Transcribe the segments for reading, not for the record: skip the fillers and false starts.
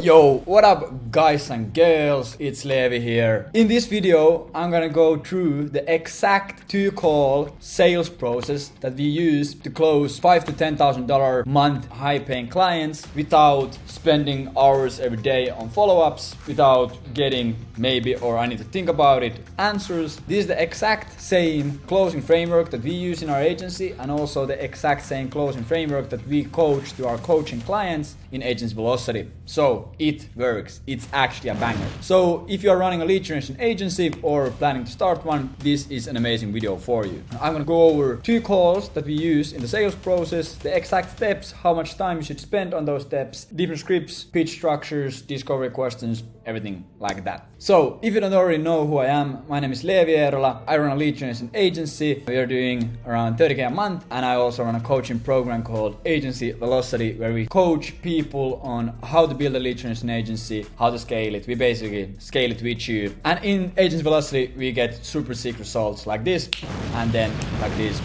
Yo, what up guys and girls, it's Levi here. In this video, I'm gonna go through the exact 2-call sales process that we use to close $5,000 to $10,000 month high-paying clients without spending hours every day on follow-ups, without getting maybe or I need to think about it answers. This is the exact same closing framework that we use in our agency and also the exact same closing framework that we coach to our coaching clients in Agency Velocity. So it works. It's actually a banger. So if you are running a lead generation agency or planning to start one, this is an amazing video for you. I'm gonna go over 2 calls that we use in the sales process, the exact steps, how much time you should spend on those steps, different scripts, pitch structures, discovery questions, everything like that. So if you don't already know who I am, my name is Levi Eerola. I run a lead generation agency. We are doing around 30K a month, and I also run a coaching program called Agency Velocity, where we coach people on how to build a lead generation agency, how to scale it. We basically scale it with you. And in Agency Velocity, we get super sick results like this, and then like this,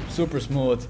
super smooth.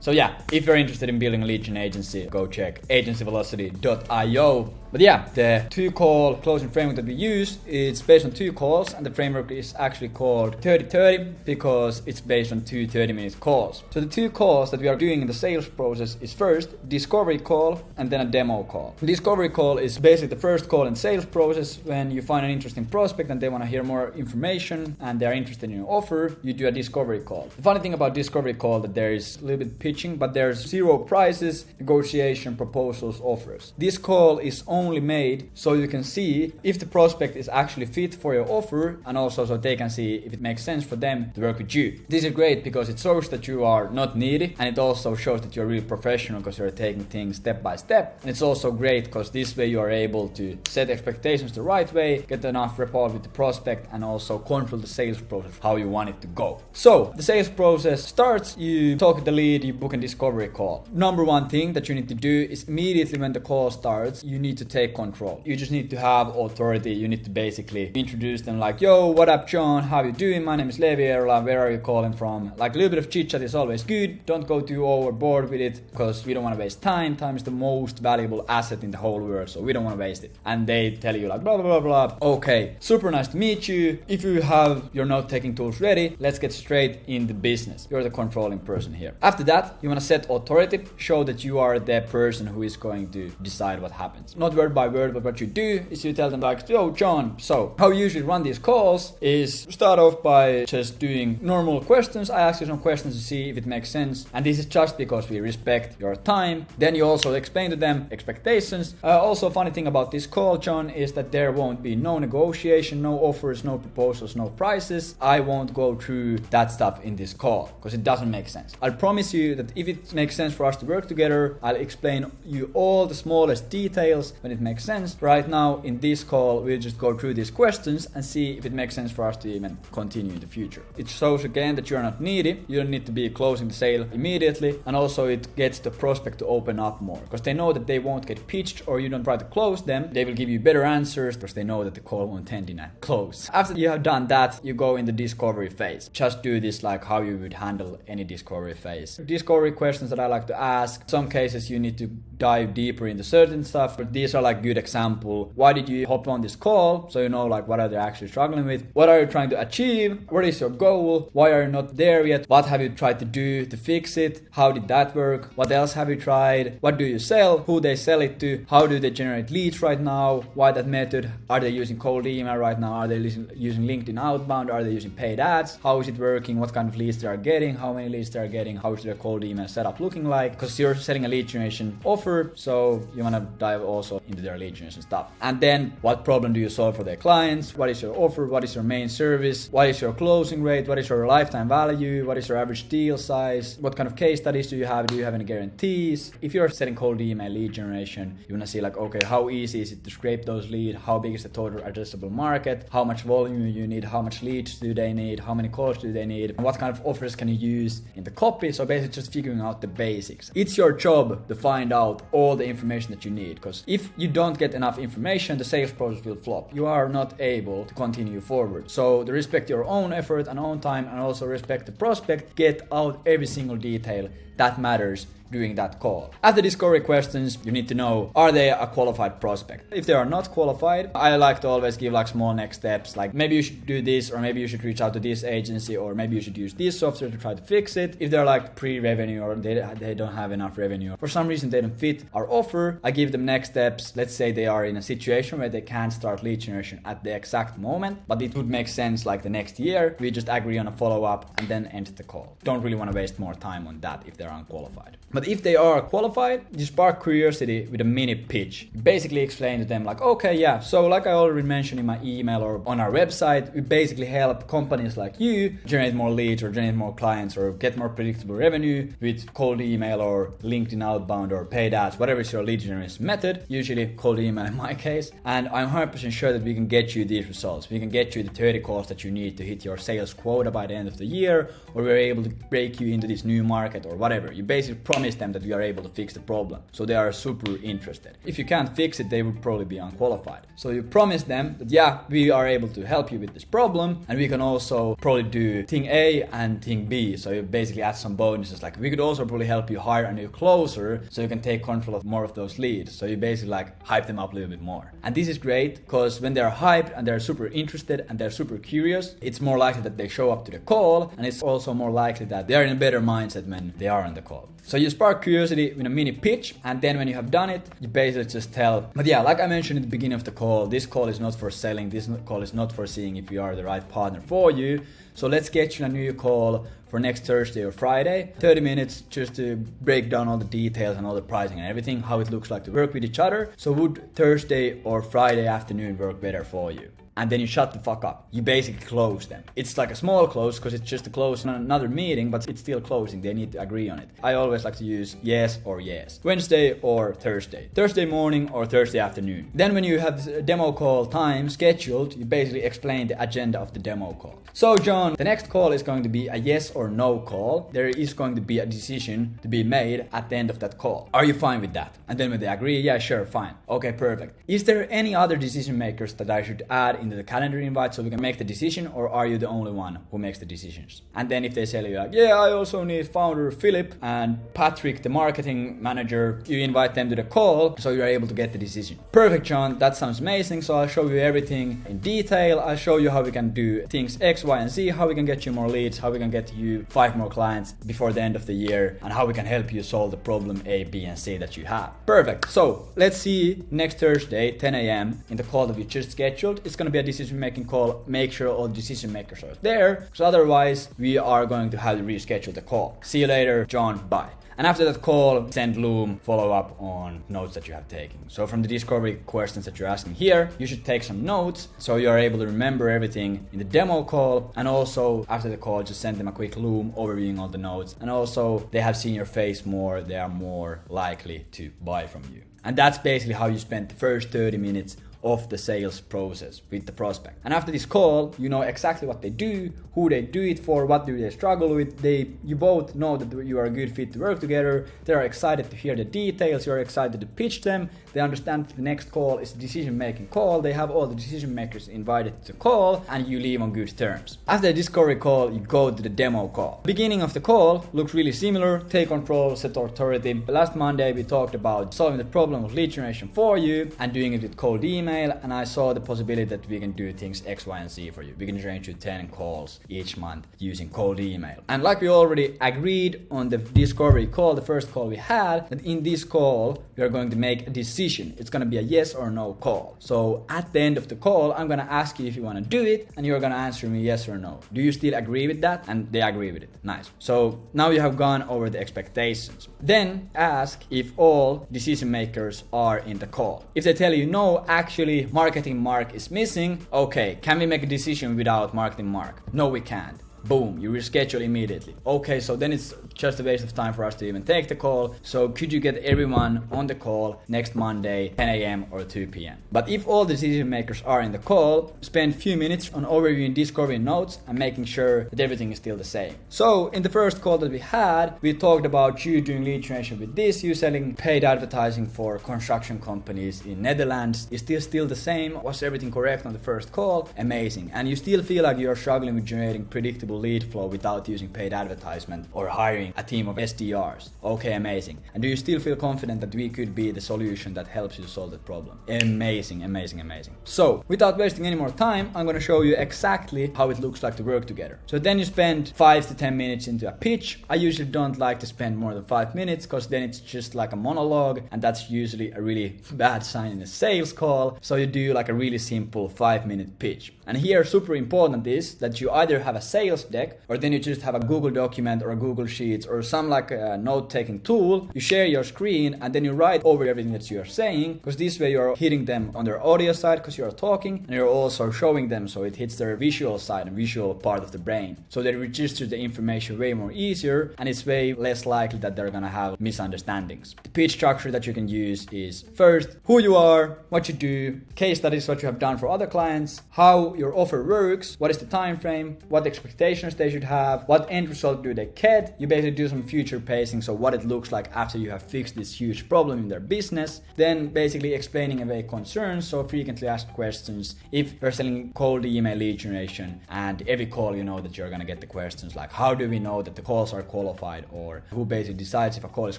So yeah, if you're interested in building a lead gen agency, go check agencyvelocity.io. But yeah, the 2-call closing framework that we use, it's based on 2 calls, and the framework is actually called 30-30 because it's based on 2 30-minute calls. So the 2 calls that we are doing in the sales process is first discovery call and then a demo call. The discovery call is basically the first call in the sales process. When you find an interesting prospect and they want to hear more information and they're interested in your offer, you do a discovery call. The funny thing about discovery call that there is a little bit pitching, but there's 0 prices, negotiation, proposals, offers. This call is only made so you can see if the prospect is actually fit for your offer, and also so they can see if it makes sense for them to work with you. This is great because it shows that you are not needy, and it also shows that you're really professional because you're taking things step by step. And it's also great because this way you are able to set expectations the right way, get enough rapport with the prospect, and also control the sales process how you want it to go. So the sales process starts, you talk with the lead, you book a discovery call. Number 1 thing that you need to do is immediately when the call starts, you need to take control. You just need to have authority. You need to basically introduce them like, yo, what up John, how you doing? My name is Levi Eerola, where are you calling from? Like a little bit of chit chat is always good. Don't go too overboard with it because we don't want to waste time. Time is the most valuable asset in the whole world, so we don't want to waste it. And they tell you like blah blah blah blah. Okay, super nice to meet you. If you have your note taking tools ready, let's get straight in the business. You're the controlling person here. After that, you want to set authority, show that you are the person who is going to decide what happens. Not word by word, but what you do is you tell them like, yo John, so how we usually run these calls is start off by just doing normal questions. I ask you some questions to see if it makes sense, and this is just because we respect your time. Then you also explain to them expectations. Also funny thing about this call, John, is that there won't be no negotiation, no offers, no proposals, no prices. I won't go through that stuff in this call because it doesn't make sense. I'll promise you that if it makes sense for us to work together, I'll explain you all the smallest details when it makes sense. Right now in this call, we'll just go through these questions and see if it makes sense for us to even continue in the future. It shows again that you're not needy. You don't need to be closing the sale immediately, and also it gets the prospect to open up more because they know that they won't get pitched or you don't try to close them. They will give you better answers because they know that the call won't end in a close. After you have done that, you go in the discovery phase. Just do this like how you would handle any discovery phase. Discovery questions that I like to ask. Some cases you need to dive deeper into certain stuff, but these are like good example. Why did you hop on this call? So you know like what are they actually struggling with? What are you trying to achieve? What is your goal? Why are you not there yet? What have you tried to do to fix it? How did that work? What else have you tried? What do you sell? Who they sell it to? How do they generate leads right now? Why that method? Are they using cold email right now? Are they using LinkedIn outbound? Are they using paid ads? How is it working? What kind of leads they are getting? How many leads they are getting? How is their cold email setup looking like? Because you're selling a lead generation offer, so you want to dive also into their lead generation stuff. And then what problem do you solve for their clients? What is your offer? What is your main service? What is your closing rate? What is your lifetime value? What is your average deal size? What kind of case studies do you have? Do you have any guarantees? If you're selling cold email lead generation, you want to see like, okay, how easy is it to scrape those leads? How big is the total addressable market? How much volume you need? How much leads do they need? How many calls do they need? And what kind of offers can you use in the copy? So basically just figuring out the basics. It's your job to find out all the information that you need, because if you don't get enough information, the sales process will flop. You are not able to continue forward. So to respect your own effort and own time, and also respect the prospect, get out every single detail that matters during that call. After discovery questions, you need to know, are they a qualified prospect? If they are not qualified, I like to always give like small next steps, like maybe you should do this, or maybe you should reach out to this agency, or maybe you should use this software to try to fix it. If they're like pre-revenue or they don't have enough revenue, for some reason they don't fit our offer, I give them next steps. Let's say they are in a situation where they can't start lead generation at the exact moment, but it would make sense like the next year. We just agree on a follow-up and then end the call. Don't really want to waste more time on that if they're unqualified. But if they are qualified, you spark curiosity with a mini pitch. You basically explain to them like, okay, yeah, so like I already mentioned in my email or on our website, we basically help companies like you generate more leads or generate more clients or get more predictable revenue with cold email or LinkedIn outbound or paid ads, whatever is your lead generation method, usually cold email in my case. And I'm 100% sure that we can get you these results. We can get you the 30 calls that you need to hit your sales quota by the end of the year, or we're able to break you into this new market or whatever. You basically promise them that we are able to fix the problem. So they are super interested. If you can't fix it, they would probably be unqualified. So you promise them that, yeah, we are able to help you with this problem, and we can also probably do thing A and thing B. So you basically add some bonuses. Like we could also probably help you hire a new closer so you can take control of more of those leads. So you basically like hype them up a little bit more. And this is great because when they're hyped and they're super interested and they're super curious, it's more likely that they show up to the call, and it's also more likely that they're in a better mindset when they are on the call. So you spark curiosity with a mini pitch, and then when you have done it, you basically just tell. But yeah, like I mentioned at the beginning of the call, this call is not for selling, this call is not for seeing if we are the right partner for you. So let's get you a new call for next Thursday or Friday, 30 minutes just to break down all the details and all the pricing and everything, how it looks like to work with each other. So would Thursday or Friday afternoon work better for you? And then you shut the fuck up. You basically close them. It's like a small close because it's just a close in another meeting, but it's still closing. They need to agree on it. I always like to use yes or yes. Wednesday or Thursday. Thursday morning or Thursday afternoon. Then when you have the demo call time scheduled, you basically explain the agenda of the demo call. So John, the next call is going to be a yes or no call. There is going to be a decision to be made at the end of that call. Are you fine with that? And then when they agree, yeah, sure, fine. Okay, perfect. Is there any other decision makers that I should add into the calendar invite so we can make the decision, or are you the only one who makes the decisions? And then if they say like, yeah, I also need founder Philip and Patrick, the marketing manager, you invite them to the call so you're able to get the decision. Perfect, John, that sounds amazing. So I'll show you everything in detail. I'll show you how we can do things X, Y, and Z, how we can get you more leads, how we can get you 5 more clients before the end of the year, and how we can help you solve the problem A, B, and C that you have. Perfect. So let's see next Thursday, 10 a.m. in the call that we just scheduled. It's going to be a decision-making call. Make sure all decision makers are there, because otherwise we are going to have to reschedule the call. See you later, John. Bye. And after that call, send Loom follow up on notes that you have taken. So from the discovery questions that you're asking here, you should take some notes so you're able to remember everything in the demo call. And also after the call, just send them a quick Loom overviewing all the notes. And also they have seen your face more, they are more likely to buy from you. And that's basically how you spend the first 30 minutes of the sales process with the prospect. And after this call, you know exactly what they do, who they do it for, what do they struggle with. You both know that you are a good fit to work together. They are excited to hear the details. You're excited to pitch them. They understand the next call is a decision-making call. They have all the decision makers invited to the call, and you leave on good terms. After the discovery call, you go to the demo call. Beginning of the call looks really similar. Take control, set authority. Last Monday we talked about solving the problem of lead generation for you and doing it with cold email. And I saw the possibility that we can do things X, Y, and Z for you. We can generate you 10 calls each month using cold email. And like we already agreed on the discovery call, the first call we had, that in this call we are going to make a decision. It's going to be a yes or no call. So at the end of the call, I'm going to ask you if you want to do it, and you're going to answer me yes or no. Do you still agree with that? And they agree with it. Nice. So now you have gone over the expectations. Then ask if all decision makers are in the call. If they tell you no, actually marketing Mark is missing, okay, can we make a decision without marketing Mark? No, we can't. Boom, you reschedule immediately. Okay, so then it's just a waste of time for us to even take the call. So could you get everyone on the call next Monday, 10 a.m. or 2 p.m. But if all the decision makers are in the call, spend a few minutes on overviewing discovery notes and making sure that everything is still the same. So in the first call that we had, we talked about you doing lead generation with this, you selling paid advertising for construction companies in Netherlands. Is this still the same? Was everything correct on the first call? Amazing. And you still feel like you're struggling with generating predictable predictable lead flow without using paid advertisement or hiring a team of SDRs. Okay, amazing. And do you still feel confident that we could be the solution that helps you solve that problem? Amazing, amazing, amazing. So without wasting any more time, I'm going to show you exactly how it looks like to work together. So then you spend 5 to 10 minutes into a pitch. I usually don't like to spend more than 5 minutes because then it's just like a monologue, and that's usually a really bad sign in a sales call. So you do like a really simple 5-minute pitch. And here super important is that you either have a sales deck or then you just have a Google document or a Google Sheets or some like a note-taking tool. You share your screen and then you write over everything that you are saying, because this way you're hitting them on their audio side because you're talking, and you're also showing them so it hits their visual side and visual part of the brain. So they register the information way more easier, and it's way less likely that they're gonna have misunderstandings. The pitch structure that you can use is first, who you are, what you do, case studies, what you have done for other clients, how your offer works, what is the time frame, what expectations they should have, what end result do they get. You basically do some future pacing, so what it looks like after you have fixed this huge problem in their business. Then basically explaining away concerns, so frequently asked questions. If you're selling cold email lead generation, and every call you know that you're gonna get the questions like, how do we know that the calls are qualified, or who basically decides if a call is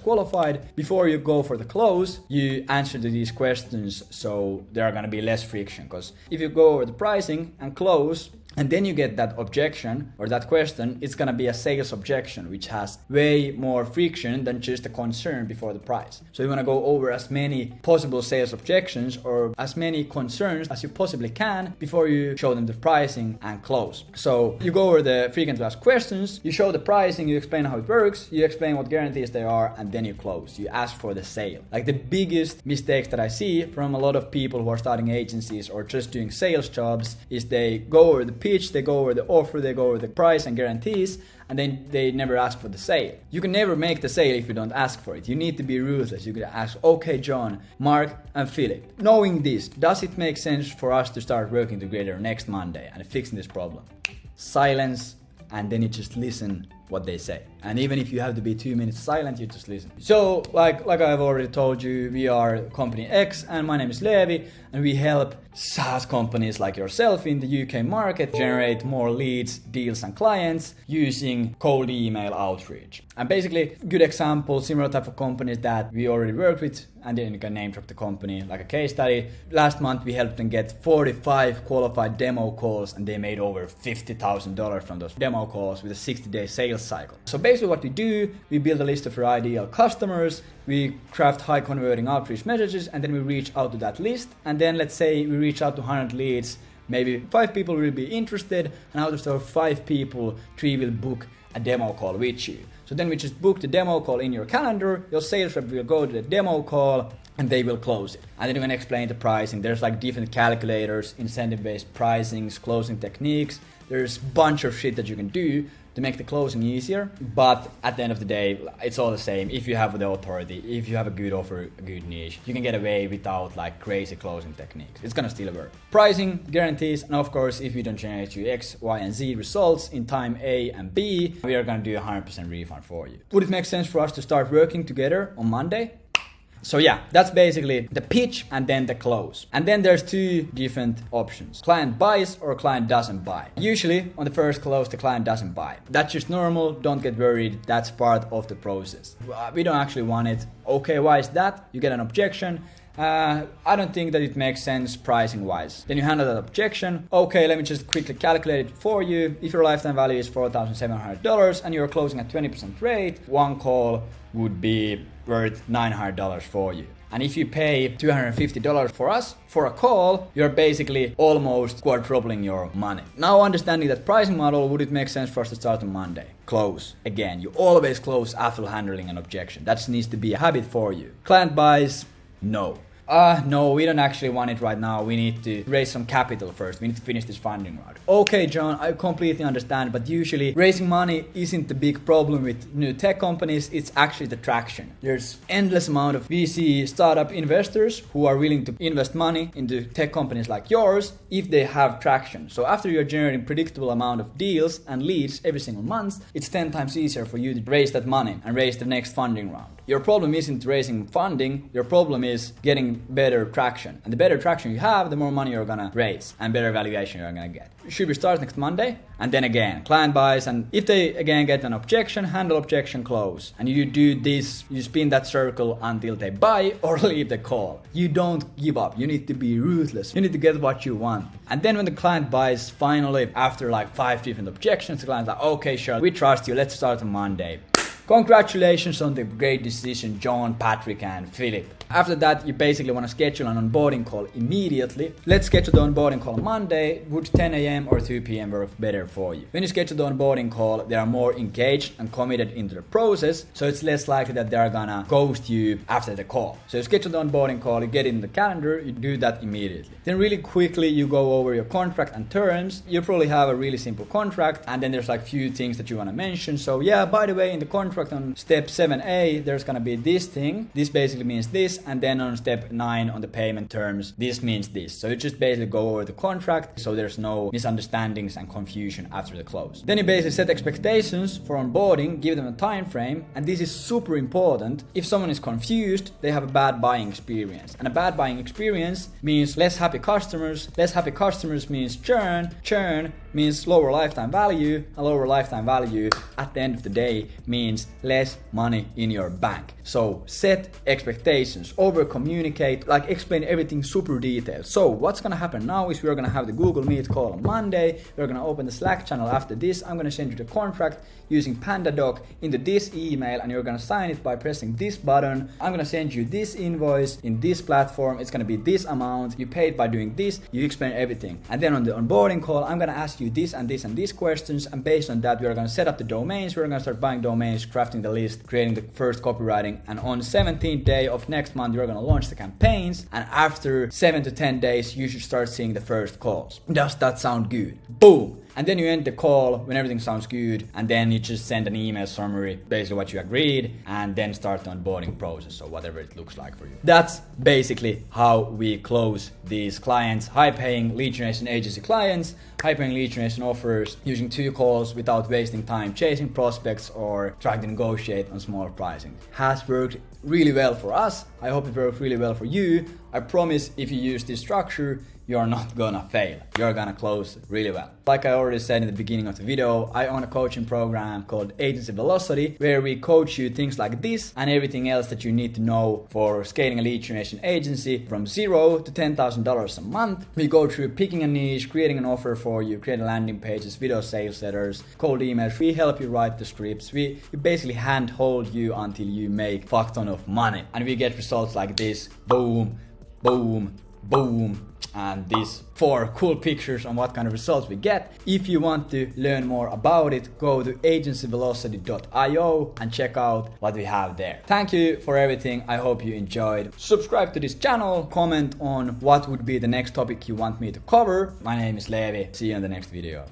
qualified? Before you go for the close, you answer to these questions so there are gonna be less friction, because if you go over the pricing and close, and then you get that objection or that question, it's gonna be a sales objection, which has way more friction than just a concern before the price. So you wanna go over as many possible sales objections or as many concerns as you possibly can before you show them the pricing and close. So you go over the frequently asked questions, you show the pricing, you explain how it works, you explain what guarantees there are, and then you close. You ask for the sale. Like the biggest mistakes that I see from a lot of people who are starting agencies or just doing sales jobs is they go over the pitch, they go over the offer, they go over the price and guarantees, and then they never ask for the sale. You can never make the sale if you don't ask for it. You need to be ruthless. You can ask, okay, John, Mark, and Philip, knowing this, does it make sense for us to start working together next Monday and fixing this problem? Silence, and then you just listen what they say. And even if you have to be 2 minutes silent, you just listen. So like I've already told you, we are company X and my name is Levi, and we help SaaS companies like yourself in the UK market generate more leads, deals and clients using cold email outreach. And basically good example, similar type of companies that we already worked with, and then you can name drop the company like a case study. Last month we helped them get 45 qualified demo calls, and they made over $50,000 from those demo calls with a 60-day sales cycle. So basically what we do, we build a list of your ideal customers, we craft high converting outreach messages, and then we reach out to that list. And then let's say we reach out to 100 leads, maybe 5 people will be interested, and out of those 5 people, 3 will book a demo call with you. So then we just book the demo call in your calendar, your sales rep will go to the demo call, and they will close it. And then you're gonna explain the pricing. There's like different calculators, incentive-based pricings, closing techniques. There's a bunch of shit that you can do to make the closing easier, but at the end of the day, it's all the same. If you have the authority, if you have a good offer, a good niche, you can get away without like crazy closing techniques. It's gonna still work. Pricing, guarantees, and of course, if you don't generate your X, Y, and Z results in time A and B, we are gonna do a 100% refund for you. Would it make sense for us to start working together on Monday? So yeah, that's basically the pitch and then the close. And then there's 2 different options. Client buys or client doesn't buy. Usually on the first close, the client doesn't buy. That's just normal, don't get worried, that's part of the process. We don't actually want it. Okay, why is that? You get an objection. I don't think that it makes sense pricing wise. Then you handle that objection. Okay, let me just quickly calculate it for you. If your lifetime value is $4,700 and you're closing at 20% rate, 1 call would be worth $900 for you. And if you pay $250 for us for a call, you're basically almost quadrupling your money. Now understanding that pricing model, would it make sense for us to start on Monday? Close. Again, you always close after handling an objection. That needs to be a habit for you. Client buys, no. No, we don't actually want it right now. We need to raise some capital first. We need to finish this funding round. Okay, John, I completely understand, but usually raising money isn't the big problem with new tech companies. It's actually the traction. There's endless amount of VC startup investors who are willing to invest money into tech companies like yours if they have traction. So after you're generating predictable amount of deals and leads every single month, it's 10 times easier for you to raise that money and raise the next funding round. Your problem isn't raising funding, your problem is getting better traction. And the better traction you have, the more money you're gonna raise and better valuation you're gonna get. Should we start next Monday? And then again, client buys, and if they again get an objection, handle objection, close. And you do this, you spin that circle until they buy or leave the call. You don't give up. You need to be ruthless. You need to get what you want. And then when the client buys finally, after like 5 different objections, the client's like, okay, sure, we trust you, let's start on Monday. Congratulations on the great decision, John, Patrick, and Philip. After that, you basically want to schedule an onboarding call immediately. Let's schedule the onboarding call on Monday. Would 10 a.m. or 2 p.m. work better for you? When you schedule the onboarding call, they are more engaged and committed into the process, so it's less likely that they are gonna ghost you after the call. So you schedule the onboarding call, you get it in the calendar, you do that immediately. Then really quickly, you go over your contract and terms. You probably have a really simple contract, and then there's like few things that you want to mention. So yeah, by the way, in the contract on step 7a, there's gonna be this thing. This basically means this. And then on step 9 on the payment terms, this means this. So you just basically go over the contract so there's no misunderstandings and confusion after the close. Then you basically set expectations for onboarding, give them a time frame, and this is super important. If someone is confused, they have a bad buying experience. And a bad buying experience means less happy customers. Less happy customers means churn. Churn means lower lifetime value. A lower lifetime value at the end of the day means less money in your bank. So set expectations, over communicate, like explain everything super detailed. So what's gonna happen now is we're gonna have the Google Meet call on Monday. We're gonna open the Slack channel after this. I'm gonna send you the contract using PandaDoc into this email, and you're gonna sign it by pressing this button. I'm gonna send you this invoice in this platform. It's gonna be this amount. You pay it by doing this. You explain everything. And then on the onboarding call, I'm gonna ask you this and this and these questions, and based on that, we're gonna set up the domains. We're gonna start buying domains, crafting the list, creating the first copywriting, and on 17th day of next month, you're gonna launch the campaigns, and after 7 to 10 days, you should start seeing the first calls. Does that sound good? Boom! And then you end the call when everything sounds good, and then you just send an email summary, basically what you agreed, and then start the onboarding process, or whatever it looks like for you. That's basically how we close these clients, high-paying lead generation agency clients, high-paying lead generation offers, using 2 calls without wasting time chasing prospects or trying to negotiate on small pricing. Has worked really well for us. I hope it worked really well for you. I promise if you use this structure, you're not gonna fail. You're gonna close really well. Like I already said in the beginning of the video, I own a coaching program called Agency Velocity, where we coach you things like this and everything else that you need to know for scaling a lead generation agency from $0 to $10,000 a month. We go through picking a niche, creating an offer for you, creating landing pages, video sales letters, cold emails. We help you write the scripts. We basically handhold you until you make fuck ton of money. And we get results like this. Boom, boom, boom. And these 4 cool pictures on what kind of results we get. If you want to learn more about it, go to agencyvelocity.io and check out what we have there. Thank you for everything. I hope you enjoyed. Subscribe to this channel, comment on what would be the next topic you want me to cover. My name is Leevi. See you in the next video.